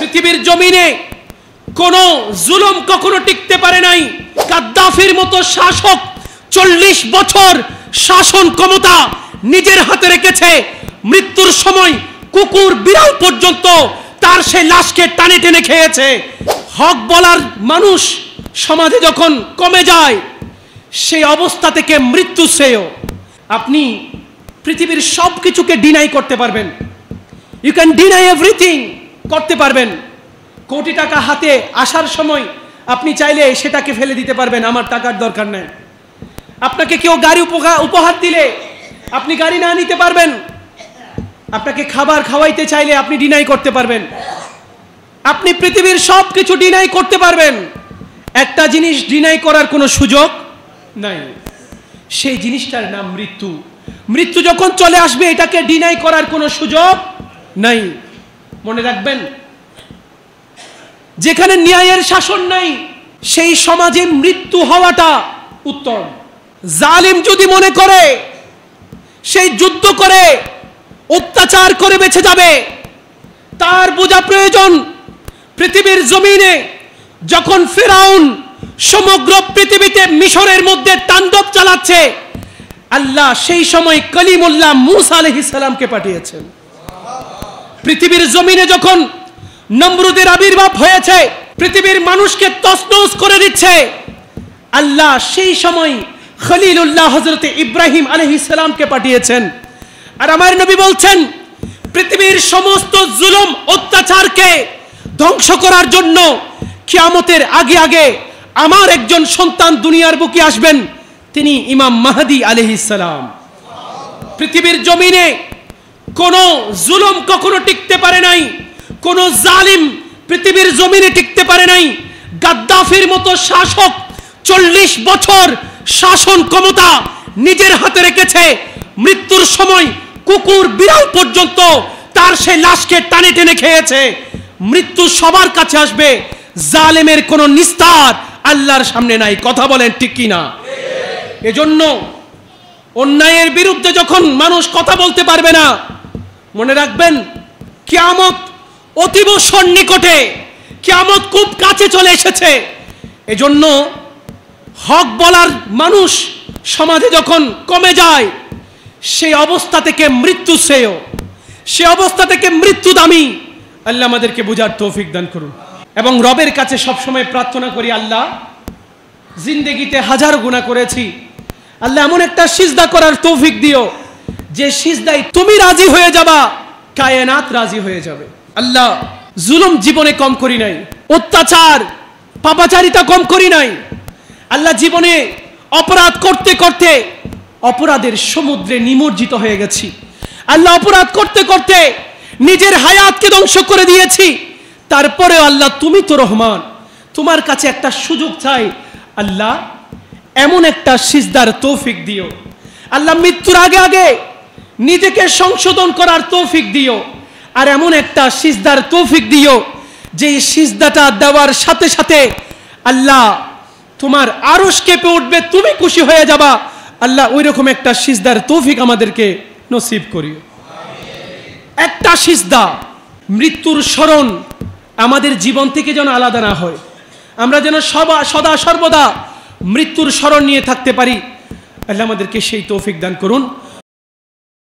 পৃথিবীর জমিনে কোনো জুলুম কখনো টিকতে পারে নাই। গাদ্দাফির মতো শাসক 40 বছর শাসন ক্ষমতা নিজের হাতে রেখেছে। মৃত্যুর সময় কুকুর বিড়াল পর্যন্ত তার সেই লাশকে টানে টেনে খেয়েছে। হক বলার মানুষ সমাজে যখন কমে যায়, সেই অবস্থা থেকে মৃত্যু শ্রেয়। আপনি পৃথিবীর সব কিছুকে ডিনাই করতে পারবেন, ইউ ক্যান ডিনাই এভরিথিং, করতে পারবেন। কোটি টাকা হাতে আসার সময় আপনি চাইলে সেটাকে ফেলে দিতে পারবেন, আমার টাকার দরকার নেই। আপনাকে কেউ গাড়ি উপহার দিলে আপনি গাড়ি না নিতে পারবেন। আপনাকে খাবার খাওয়াইতে চাইলে আপনি ডিনাই করতে পারবেন। আপনি পৃথিবীর সব কিছু ডিনাই করতে পারবেন, একটা জিনিস ডিনাই করার কোনো সুযোগ নাই, সেই জিনিসটার নাম মৃত্যু। মৃত্যু যখন চলে আসবে এটাকে ডিনাই করার কোনো সুযোগ নাই। মনে রাখবেন, যেখানে ন্যায়ের শাসন নাই সেই সমাজে মৃত্যু হওয়াটা উত্তম। জালিম যদি মনে করে সেই যুদ্ধ করে অত্যাচার করে বেঁচে যাবে, তার বোঝা প্রয়োজন পৃথিবীর জমিনে যখন ফিরাউন সমগ্র পৃথিবীতে মিশরের মধ্যে তাণ্ডব চালাচ্ছে, আল্লাহ সেই সময় কলিমুল্লাহ মূসা আলাইহিস সালামকে পাঠিয়েছেন। পৃথিবীর জমিনে যখন নমরুদের আবির্ভাব হয়েছে, পৃথিবীর মানুষকে তছনছ করে দিচ্ছে, আল্লাহ সেই সময় খলিলুল্লাহ হযরত ইব্রাহিম আলাইহিস সালামকে পাঠিয়েছেন। আর আমার নবী বলছেন, পৃথিবীর সমস্ত জুলুম অত্যাচারকে ধ্বংস করার জন্য কিয়ামতের আগে আগে আমার একজন সন্তান দুনিয়ার বুকে আসবেন, তিনি ইমাম মাহদী আলাইহিস সালাম। পৃথিবীর জমিনে কোনো জুলুম কখনো টিকতে পারে নাই, কোনো জালিম পৃথিবীর জমিনে টিকতে পারে নাই। গাদ্দাফির মতো শাসক 40 বছর শাসন ক্ষমতা নিজের হাতে রেখেছে। মৃত্যুর সময় কুকুর বিড়াল পর্যন্ত তার সেই লাশকে টানে টেনে খেয়েছে। মৃত্যু সবার কাছে আসবে, জালেমের কোনো নিস্তার আল্লাহর সামনে নাই। কথা বলেন ঠিক কিনা? এজন্য অন্যায়ের বিরুদ্ধে যখন মানুষ কথা বলতে পারবে না, মনে রাখবেন কিয়ামত অতীব সন্নিকটে, কিয়ামত খুব কাছে চলে এসেছে। এজন্য হক বলার মানুষ সমাজে যখন কমে যায়, সেই অবস্থা থেকে মৃত্যু শ্রেয়, সে অবস্থা থেকে মৃত্যু দামি। আল্লাহ আমাদেরকে বুঝার তৌফিক দান করুন। এবং রবের কাছে সবসময় প্রার্থনা করি, আল্লাহ জিন্দেগিতে হাজার গুনাহ করেছি, আল্লাহ এমন একটা সিজদা করার তৌফিক দিও যে সিজদায় তুমি রাজি হয়ে যাবা, কায়নাত রাজি হয়ে যাবে। আল্লাহ জুলুম জীবনে কম করি নাই, অত্যাচার পাপাচারিতা কম করি নাই। আল্লাহ জীবনে অপরাধ করতে করতে অপরাধের সমুদ্রে নিমজ্জিত হয়ে গেছি। আল্লাহ অপরাধ করতে করতে নিজের হায়াতকে ধ্বংস করে দিয়েছি। তারপরেও আল্লাহ তুমি তো রহমান, তোমার কাছে একটা সুযোগ চাই, আল্লাহ এমন একটা সিজদার তৌফিক দিও। আল্লাহ মৃত্যুর আগে আগে নিজেকে সংশোধন করার তৌফিক দিও, আর এমন একটা সিজদার তৌফিক দিও যে সিজদাটা দেওয়ার সাথে সাথে আল্লাহ তোমার আরশ কেঁপে উঠবে, তুমি খুশি হয়ে যাবা। আল্লাহ ওই রকম একটা সিজদার তৌফিক আমাদেরকে নসিব করিও। একটা সিজদা, মৃত্যুর স্মরণ আমাদের জীবন থেকে যেন আলাদা না হয়, আমরা যেন সদা সর্বদা মৃত্যুর স্মরণ নিয়ে থাকতে পারি। আল্লাহ আমাদেরকে সেই তৌফিক দান করুন।